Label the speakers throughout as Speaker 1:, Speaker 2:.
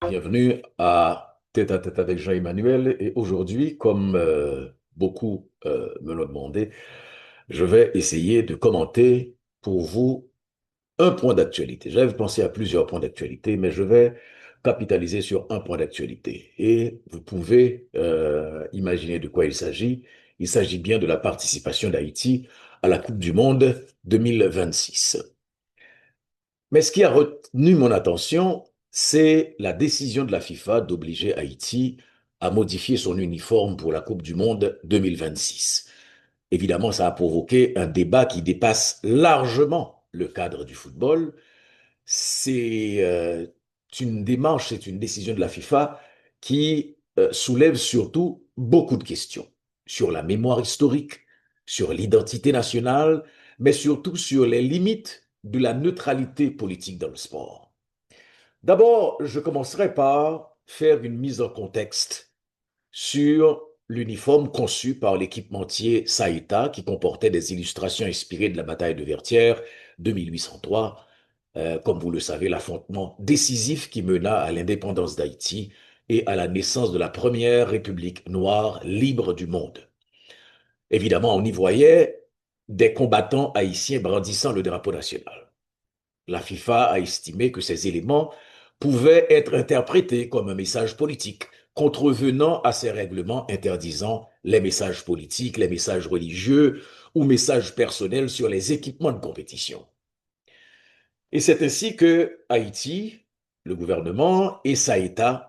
Speaker 1: Bienvenue à Tête à Tête avec Jean-Emmanuel. Et aujourd'hui, comme beaucoup me l'ont demandé, je vais essayer de commenter pour vous un point d'actualité. J'avais pensé à plusieurs points d'actualité, mais je vais capitaliser sur un point d'actualité. Et vous pouvez imaginer de quoi il s'agit. Il s'agit bien de la participation d'Haïti à la Coupe du Monde 2026. Mais ce qui a retenu mon attention, c'est la décision de la FIFA d'obliger Haïti à modifier son uniforme pour la Coupe du Monde 2026. Évidemment, ça a provoqué un débat qui dépasse largement le cadre du football. C'est une démarche, c'est une décision de la FIFA qui soulève surtout beaucoup de questions sur la mémoire historique, sur l'identité nationale, mais surtout sur les limites de la neutralité politique dans le sport. D'abord, je commencerai par faire une mise en contexte sur l'uniforme conçu par l'équipementier Saïta qui comportait des illustrations inspirées de la bataille de Vertières de 1803, comme vous le savez, l'affrontement décisif qui mena à l'indépendance d'Haïti et à la naissance de la première république noire libre du monde. Évidemment, on y voyait des combattants haïtiens brandissant le drapeau national. La FIFA a estimé que ces éléments pouvaient être interprétés comme un message politique, contrevenant à ces règlements interdisant les messages politiques, les messages religieux ou messages personnels sur les équipements de compétition. Et c'est ainsi que Haïti, le gouvernement et Saïta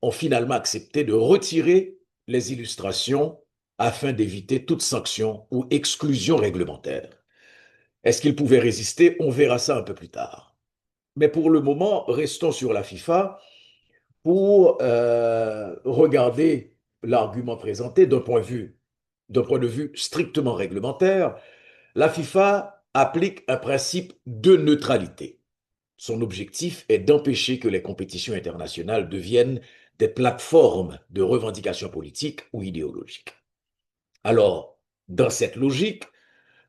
Speaker 1: ont finalement accepté de retirer les illustrations afin d'éviter toute sanction ou exclusion réglementaire. Est-ce qu'ils pouvaient résister? On verra ça un peu plus tard. Mais pour le moment, restons sur la FIFA pour regarder l'argument présenté d'un point de vue strictement réglementaire. La FIFA applique un principe de neutralité. Son objectif est d'empêcher que les compétitions internationales deviennent des plateformes de revendications politiques ou idéologiques. Alors, dans cette logique,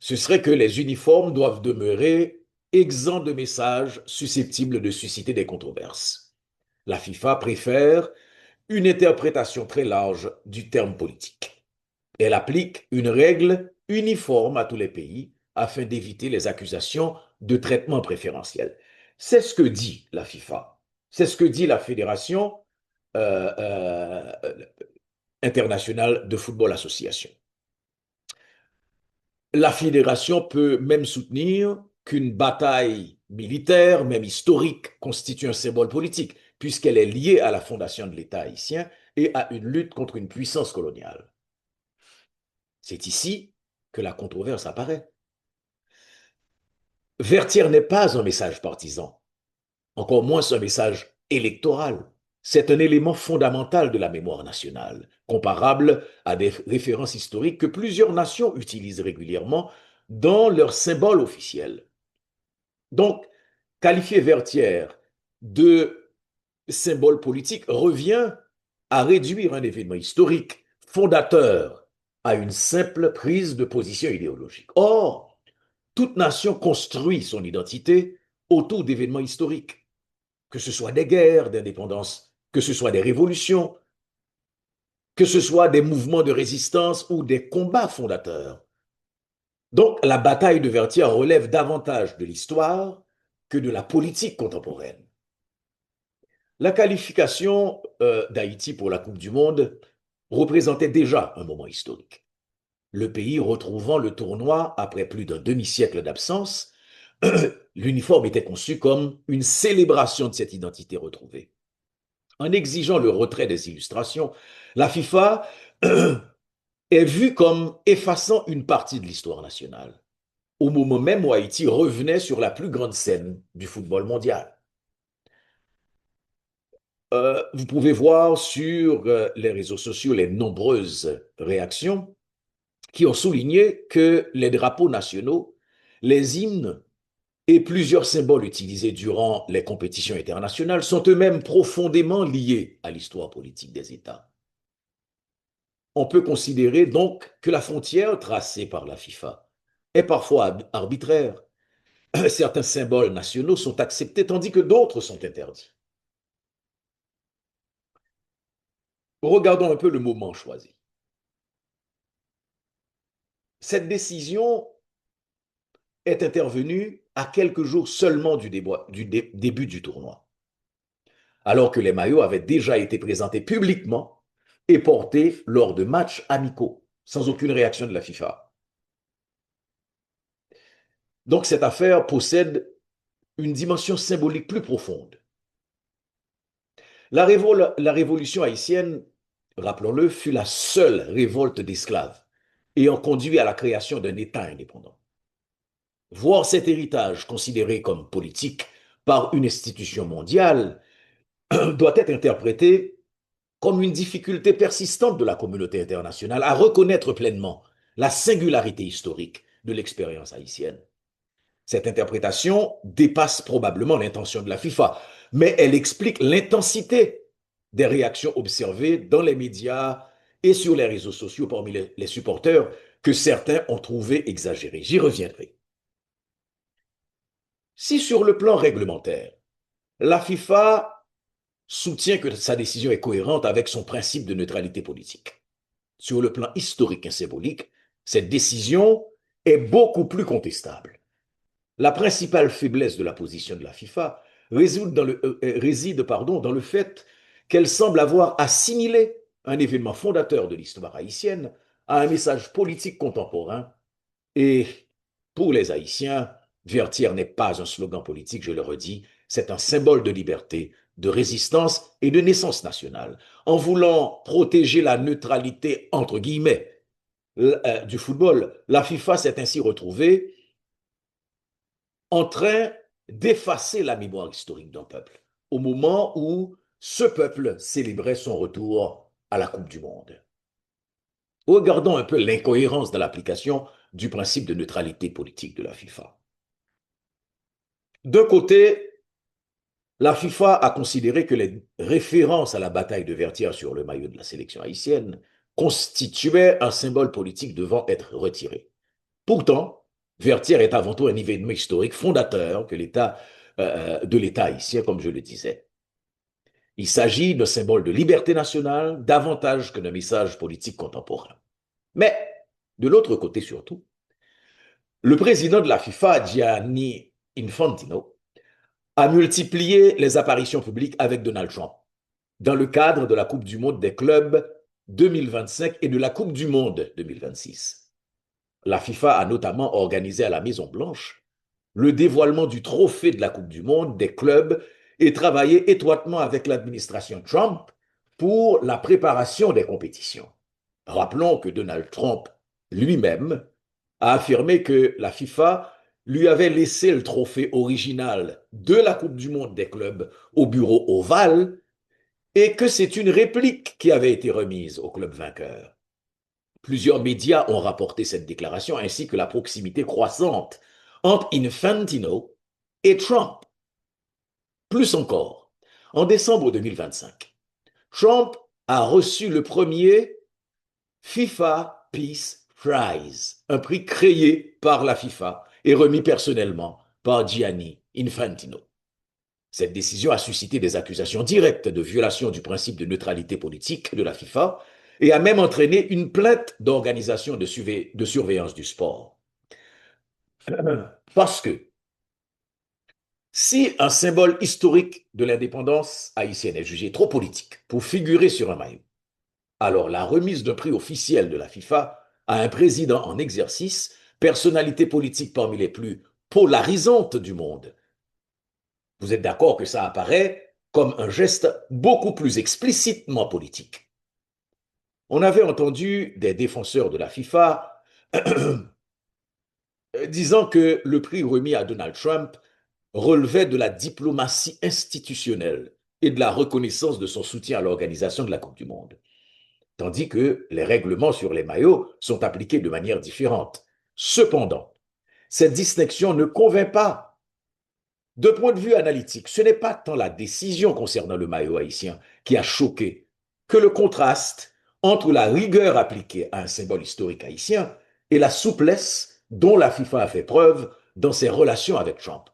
Speaker 1: ce serait que les uniformes doivent demeurer exempts de messages susceptibles de susciter des controverses. La FIFA préfère une interprétation très large du terme politique. Elle applique une règle uniforme à tous les pays afin d'éviter les accusations de traitement préférentiel. C'est ce que dit la FIFA. C'est ce que dit la Fédération euh, euh, internationale de football association. La fédération peut même soutenir qu'une bataille militaire, même historique, constitue un symbole politique, puisqu'elle est liée à la fondation de l'État haïtien et à une lutte contre une puissance coloniale. C'est ici que la controverse apparaît. Vertière n'est pas un message partisan, encore moins un message électoral. C'est un élément fondamental de la mémoire nationale, comparable à des références historiques que plusieurs nations utilisent régulièrement dans leurs symboles officiels. Donc, qualifier Vertière de symbole politique revient à réduire un événement historique fondateur à une simple prise de position idéologique. Or, toute nation construit son identité autour d'événements historiques, que ce soit des guerres d'indépendance, que ce soit des révolutions, que ce soit des mouvements de résistance ou des combats fondateurs. Donc, la bataille de Vertières relève davantage de l'histoire que de la politique contemporaine. La qualification d'Haïti pour la Coupe du Monde représentait déjà un moment historique. Le pays retrouvant le tournoi après plus d'un demi-siècle d'absence, l'uniforme était conçu comme une célébration de cette identité retrouvée. En exigeant le retrait des illustrations, la FIFA est vue comme effaçant une partie de l'histoire nationale, au moment même où Haïti revenait sur la plus grande scène du football mondial. Vous pouvez voir sur les réseaux sociaux les nombreuses réactions qui ont souligné que les drapeaux nationaux, les hymnes et plusieurs symboles utilisés durant les compétitions internationales sont eux-mêmes profondément liés à l'histoire politique des États. on peut considérer donc que la frontière tracée par la FIFA est parfois arbitraire. Certains symboles nationaux sont acceptés tandis que d'autres sont interdits. Regardons un peu le moment choisi. Cette décision est intervenue à quelques jours seulement du début du tournoi, alors que les maillots avaient déjà été présentés publiquement et portés lors de matchs amicaux, sans aucune réaction de la FIFA. Donc cette affaire possède une dimension symbolique plus profonde. La révolution haïtienne, rappelons-le, fut la seule révolte d'esclaves ayant conduit à la création d'un État indépendant. Voir cet héritage considéré comme politique par une institution mondiale doit être interprété comme une difficulté persistante de la communauté internationale à reconnaître pleinement la singularité historique de l'expérience haïtienne. Cette interprétation dépasse probablement l'intention de la FIFA, mais elle explique l'intensité des réactions observées dans les médias et sur les réseaux sociaux parmi les supporters que certains ont trouvé exagérées. J'y reviendrai. Si sur le plan réglementaire, la FIFA soutient que sa décision est cohérente avec son principe de neutralité politique, sur le plan historique et symbolique, cette décision est beaucoup plus contestable. La principale faiblesse de la position de la FIFA réside dans le fait qu'elle semble avoir assimilé un événement fondateur de l'histoire haïtienne à un message politique contemporain. Et pour les Haïtiens, Vertière n'est pas un slogan politique, je le redis, c'est un symbole de liberté, de résistance et de naissance nationale. En voulant protéger la neutralité, entre guillemets, du football, la FIFA s'est ainsi retrouvée en train d'effacer la mémoire historique d'un peuple, au moment où ce peuple célébrait son retour à la Coupe du Monde. Regardons un peu l'incohérence de l'application du principe de neutralité politique de la FIFA. D'un côté, la FIFA a considéré que les références à la bataille de Vertières sur le maillot de la sélection haïtienne constituaient un symbole politique devant être retiré. Pourtant, Vertières est avant tout un événement historique fondateur de l'État haïtien, comme je le disais. Il s'agit d'un symbole de liberté nationale davantage que d'un message politique contemporain. Mais, de l'autre côté surtout, le président de la FIFA, Gianni Infantino, a multiplié les apparitions publiques avec Donald Trump dans le cadre de la Coupe du Monde des clubs 2025 et de la Coupe du Monde 2026. La FIFA a notamment organisé à la Maison-Blanche le dévoilement du trophée de la Coupe du Monde des clubs et travaillé étroitement avec l'administration Trump pour la préparation des compétitions. Rappelons que Donald Trump lui-même a affirmé que la FIFA lui avait laissé le trophée original de la Coupe du Monde des clubs au bureau ovale et que c'est une réplique qui avait été remise au club vainqueur. Plusieurs médias ont rapporté cette déclaration ainsi que la proximité croissante entre Infantino et Trump. Plus encore, en décembre 2025, Trump a reçu le premier FIFA Peace Prize, un prix créé par la FIFA et remis personnellement par Gianni Infantino. Cette décision a suscité des accusations directes de violation du principe de neutralité politique de la FIFA et a même entraîné une plainte d'organisation de surveillance du sport. Parce que si un symbole historique de l'indépendance haïtienne est jugé trop politique pour figurer sur un maillot, alors la remise d'un prix officiel de la FIFA à un président en exercice, personnalité politique parmi les plus polarisantes du monde, vous êtes d'accord que ça apparaît comme un geste beaucoup plus explicitement politique. On avait entendu des défenseurs de la FIFA disant que le prix remis à Donald Trump relevait de la diplomatie institutionnelle et de la reconnaissance de son soutien à l'organisation de la Coupe du Monde, tandis que les règlements sur les maillots sont appliqués de manière différente. Cependant, cette distinction ne convainc pas. De point de vue analytique, ce n'est pas tant la décision concernant le maillot haïtien qui a choqué que le contraste entre la rigueur appliquée à un symbole historique haïtien et la souplesse dont la FIFA a fait preuve dans ses relations avec Trump.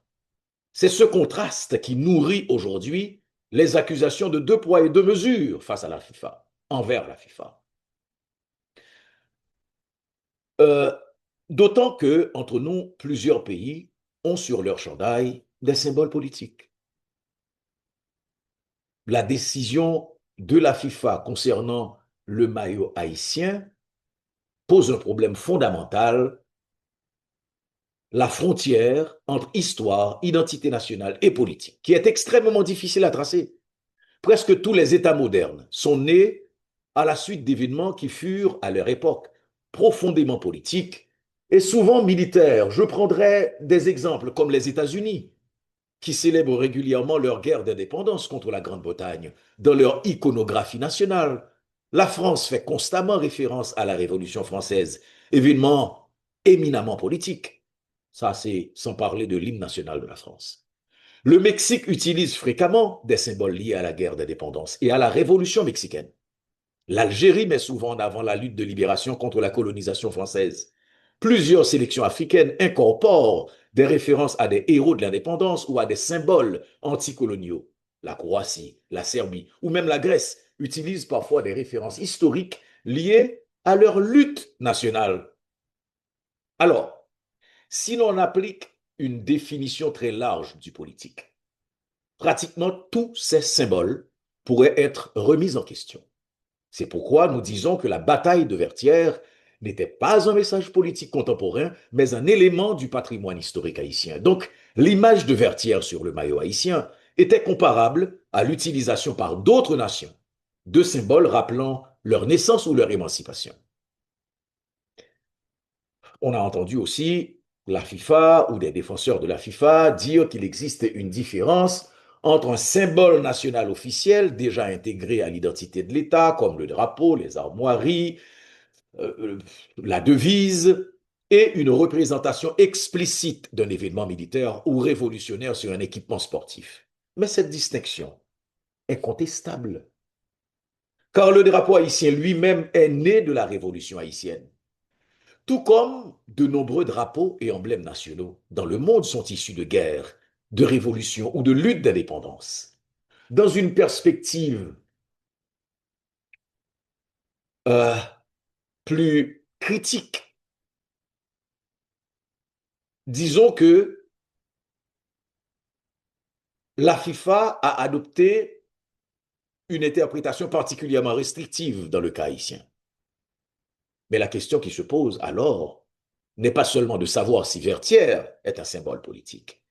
Speaker 1: C'est ce contraste qui nourrit aujourd'hui les accusations de deux poids et deux mesures face à la FIFA, envers la FIFA. Euh, D'autant que, entre nous, plusieurs pays ont sur leur chandail des symboles politiques. La décision de la FIFA concernant le maillot haïtien pose un problème fondamental, la frontière entre histoire, identité nationale et politique, qui est extrêmement difficile à tracer. Presque tous les États modernes sont nés à la suite d'événements qui furent, à leur époque, profondément politiques et souvent militaires. Je prendrai des exemples comme les États-Unis, qui célèbrent régulièrement leur guerre d'indépendance contre la Grande-Bretagne dans leur iconographie nationale. La France fait constamment référence à la Révolution française, événement éminemment politique. Ça, c'est sans parler de l'hymne national de la France. Le Mexique utilise fréquemment des symboles liés à la guerre d'indépendance et à la Révolution mexicaine. L'Algérie met souvent en avant la lutte de libération contre la colonisation française. Plusieurs sélections africaines incorporent des références à des héros de l'indépendance ou à des symboles anticoloniaux. La Croatie, la Serbie ou même la Grèce utilisent parfois des références historiques liées à leur lutte nationale. Alors, si l'on applique une définition très large du politique, pratiquement tous ces symboles pourraient être remis en question. C'est pourquoi nous disons que la bataille de Vertières n'était pas un message politique contemporain, mais un élément du patrimoine historique haïtien. Donc, l'image de Vertières sur le maillot haïtien était comparable à l'utilisation par d'autres nations de symboles rappelant leur naissance ou leur émancipation. On a entendu aussi la FIFA ou des défenseurs de la FIFA dire qu'il existait une différence entre un symbole national officiel déjà intégré à l'identité de l'État, comme le drapeau, les armoiries, la devise, et une représentation explicite d'un événement militaire ou révolutionnaire sur un équipement sportif. Mais cette distinction est contestable, car le drapeau haïtien lui-même est né de la révolution haïtienne. Tout comme de nombreux drapeaux et emblèmes nationaux dans le monde sont issus de guerres, de révolutions ou de luttes d'indépendance. Dans une perspective euh, plus critique, disons que la FIFA a adopté une interprétation particulièrement restrictive dans le cas haïtien. Mais la question qui se pose alors n'est pas seulement de savoir si Vertières est un symbole politique,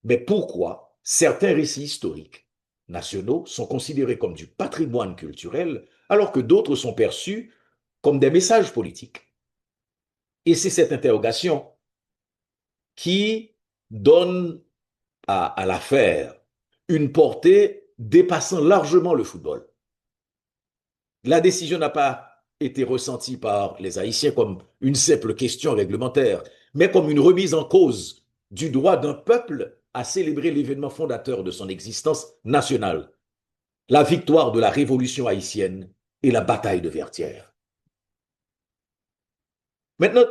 Speaker 1: mais pourquoi certains récits historiques nationaux sont considérés comme du patrimoine culturel alors que d'autres sont perçus comme des messages politiques. Et c'est cette interrogation qui donne à l'affaire une portée dépassant largement le football. La décision n'a pas été ressentie par les Haïtiens comme une simple question réglementaire, mais comme une remise en cause du droit d'un peuple à célébrer l'événement fondateur de son existence nationale, la victoire de la révolution haïtienne et la bataille de Vertières. Maintenant,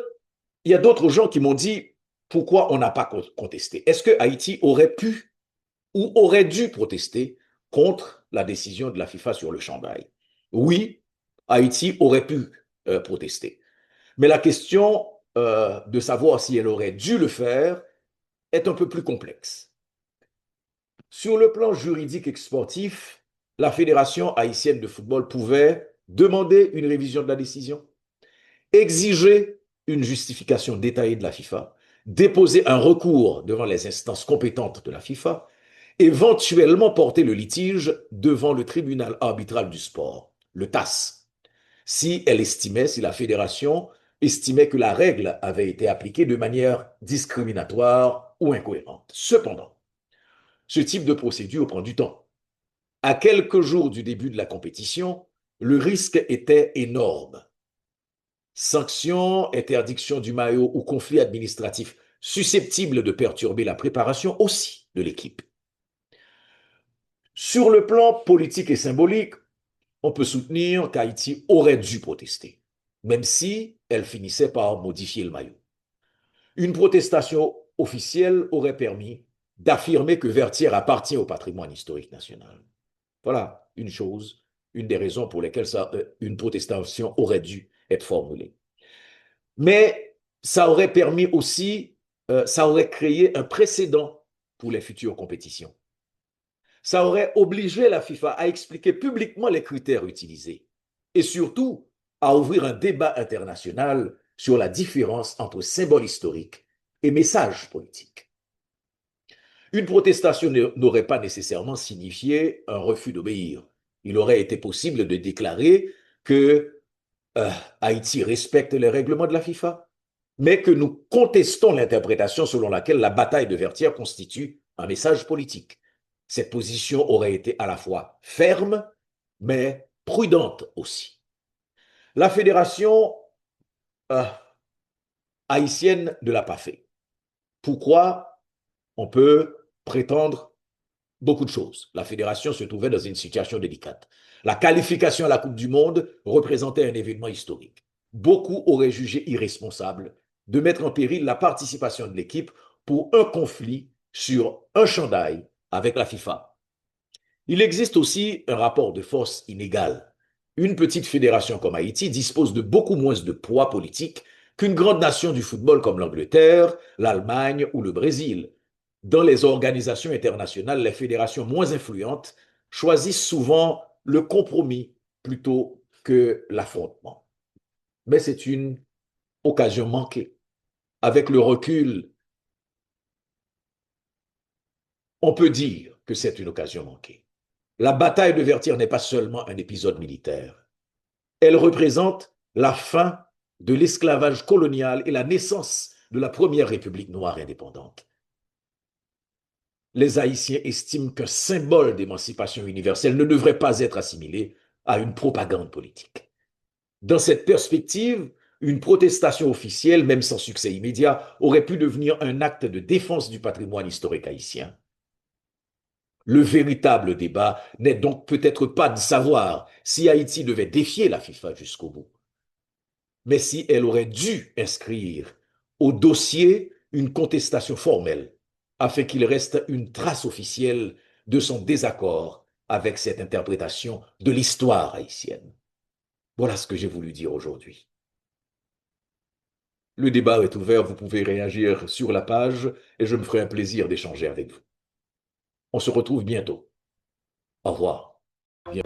Speaker 1: il y a d'autres gens qui m'ont dit pourquoi on n'a pas contesté. Est-ce que Haïti aurait pu ou aurait dû protester contre la décision de la FIFA sur le chandail? Oui, Haïti aurait pu protester. Mais la question de savoir si elle aurait dû le faire est un peu plus complexe. Sur le plan juridique et sportif, la Fédération haïtienne de football pouvait demander une révision de la décision, exiger une justification détaillée de la FIFA, déposer un recours devant les instances compétentes de la FIFA, éventuellement porter le litige devant le tribunal arbitral du sport, le TAS, si elle estimait, si la fédération estimait que la règle avait été appliquée de manière discriminatoire ou incohérente. Cependant, ce type de procédure prend du temps. À quelques jours du début de la compétition, le risque était énorme. Sanctions, interdiction du maillot ou conflits administratifs susceptibles de perturber la préparation aussi de l'équipe. Sur le plan politique et symbolique, on peut soutenir qu'Haïti aurait dû protester, même si elle finissait par modifier le maillot. Une protestation officielle aurait permis d'affirmer que Vertières appartient au patrimoine historique national. Voilà une chose, une des raisons pour lesquelles une protestation aurait dû être formulée. Mais ça aurait permis aussi, ça aurait créé un précédent pour les futures compétitions. Ça aurait obligé la FIFA à expliquer publiquement les critères utilisés et surtout à ouvrir un débat international sur la différence entre symbole historique et message politique. Une protestation n'aurait pas nécessairement signifié un refus d'obéir. Il aurait été possible de déclarer que Haïti respecte les règlements de la FIFA, mais que nous contestons l'interprétation selon laquelle la bataille de Vertières constitue un message politique. Cette position aurait été à la fois ferme, mais prudente aussi. La fédération euh, haïtienne ne l'a pas fait. Pourquoi? On peut prétendre beaucoup de choses. La fédération se trouvait dans une situation délicate. La qualification à la Coupe du Monde représentait un événement historique. Beaucoup auraient jugé irresponsable de mettre en péril la participation de l'équipe pour un conflit sur un chandail avec la FIFA. Il existe aussi un rapport de force inégal. Une petite fédération comme Haïti dispose de beaucoup moins de poids politique qu'une grande nation du football comme l'Angleterre, l'Allemagne ou le Brésil. Dans les organisations internationales, les fédérations moins influentes choisissent souvent le compromis plutôt que l'affrontement. Mais c'est une occasion manquée. Avec le recul, on peut dire que c'est une occasion manquée. La bataille de Vertières n'est pas seulement un épisode militaire. Elle représente la fin de l'esclavage colonial et la naissance de la première République noire indépendante. Les Haïtiens estiment qu'un symbole d'émancipation universelle ne devrait pas être assimilé à une propagande politique. Dans cette perspective, une protestation officielle, même sans succès immédiat, aurait pu devenir un acte de défense du patrimoine historique haïtien. Le véritable débat n'est donc peut-être pas de savoir si Haïti devait défier la FIFA jusqu'au bout, mais si elle aurait dû inscrire au dossier une contestation formelle afin qu'il reste une trace officielle de son désaccord avec cette interprétation de l'histoire haïtienne. Voilà ce que j'ai voulu dire aujourd'hui. Le débat est ouvert, vous pouvez réagir sur la page et je me ferai un plaisir d'échanger avec vous. On se retrouve bientôt. Au revoir. Bien.